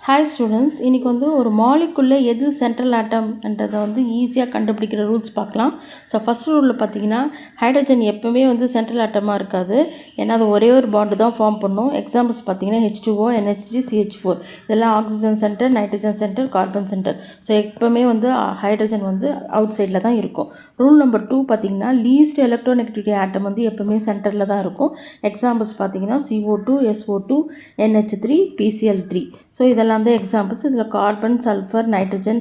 Hi students, இன்றைக்கி ஒரு மாலிக்குள்ளே எது சென்ட்ரல் ஆட்டம்ன்றதை ஈஸியாக கண்டுபிடிக்கிற ரூல்ஸ் பார்க்கலாம். ஸோ ஃபஸ்ட் ரூலில் பார்த்தீங்கன்னா ஹைட்ரஜன் எப்போவுமே சென்ட்ரல் ஆட்டமாக இருக்காது. ஏன்னா அது ஒரே ஒரு பாண்டு தான் ஃபார்ம் பண்ணும். எக்ஸாம்பிள்ஸ் பார்த்தீங்கன்னா H2O, NH3, CH4 இதெல்லாம் oxygen centre, nitrogen centre, carbon centre. So எப்போவுமே ஹைட்ரஜன் அவுட் சைடில் தான் இருக்கும். ரூல் நம்பர் 2 பார்த்தீங்கன்னா லீஸ்ட் எலக்ட்ரோநெகட்டிவிட்டி ஆட்டம் எப்போவுமே சென்டரில் தான் இருக்கும். எக்ஸாம்பிள்ஸ் பார்த்தீங்கன்னா CO2, SO2, NH3, PCl3. So இதெல்லாம் தான் எக்ஸாம்பிள்ஸ். இதில் கார்பன், சல்ஃபர், நைட்ரஜன்,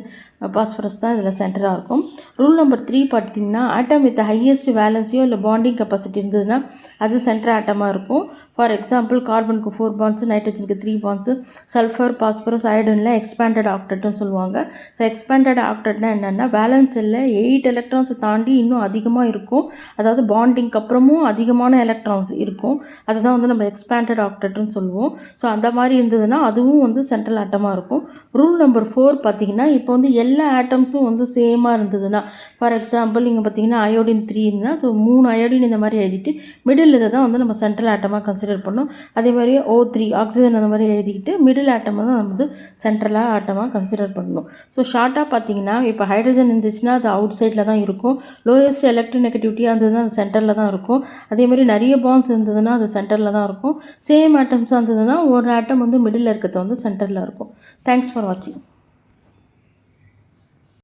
பாஸ்பரஸ் தான் இதில் சென்டராக இருக்கும். ரூல் நம்பர் 3 பார்த்தீங்கன்னா ஆட்டம் வித் ஹையஸ்ட் வேலன்ஸியோ இல்லை பாண்டிங் கெப்பாசிட்டி இருந்ததுன்னா அது சென்டர் ஆட்டமாக இருக்கும். ஃபார் எக்ஸாம்பிள் கார்பனுக்கு 4 பாண்ட்ஸு, நைட்ரஜனுக்கு 3 பாண்ட்ஸு, சல்ஃபர், பாஸ்பரஸ், அயோடினில் எக்ஸ்பேண்டட் ஆக்டெட்னு சொல்லுவாங்க. ஸோ எக்ஸ்பேண்டட் ஆக்டெட்னா என்னென்னா வேலன்ஸ் இல்லை 8 எலக்ட்ரான்ஸை தாண்டி இன்னும் அதிகமாக இருக்கும். அதாவது பாண்டிங்க்கு அப்புறமும் அதிகமான எலக்ட்ரான்ஸ் இருக்கும். அதுதான் நம்ம எக்ஸ்பேண்டட் ஆக்டெட்னு சொல்லுவோம். ஸோ அந்த மாதிரி இருந்ததுன்னா அதுவும் சென்ட்ரல் ஆட்டமாக இருக்கும். ரூல் நம்பர் 4 பார்த்தீங்கன்னா இப்போ எல்லா ஆட்டம்ஸும் சேமாக இருந்ததுன்னா, ஃபார் எக்ஸாம்பிள் இங்கே பார்த்தீங்கன்னா அயோடின் 3ன்னா ஸோ 3 அயோடின் இந்த மாதிரி எழுதிட்டு மிடில் இதை தான் நம்ம சென்ட்ரல் ஆட்டமாக கன்சிடர் பண்ணோம். அதே மாதிரி O3 ஆக்சிஜன் அந்த மாதிரி எழுதிக்கிட்டு மிடில் ஆட்டமாக தான் நம்ம சென்ட்ரலாக ஆட்டமாக கன்சிடர் பண்ணணும். ஸோ ஷார்ட்டாக பார்த்தீங்கன்னா இப்போ ஹைட்ரஜன் இருந்துச்சுன்னா அது அவுட் சைடில் தான் இருக்கும். லோயஸ்ட் எலக்ட்ரோநெகட்டிவிட்டியாக இருந்ததுன்னா அது சென்டரில் தான் இருக்கும். அதே மாதிரி நிறைய பாண்ட்ஸ் இருந்ததுன்னா அது சென்டரில் தான் இருக்கும். சேம் ஆட்டம்ஸாக இருந்ததுன்னா ஒரு ஆட்டம் மிடில் இருக்கிறது சென்டரில் இருக்கும். தேங்க்ஸ் ஃபார் வாட்சிங்.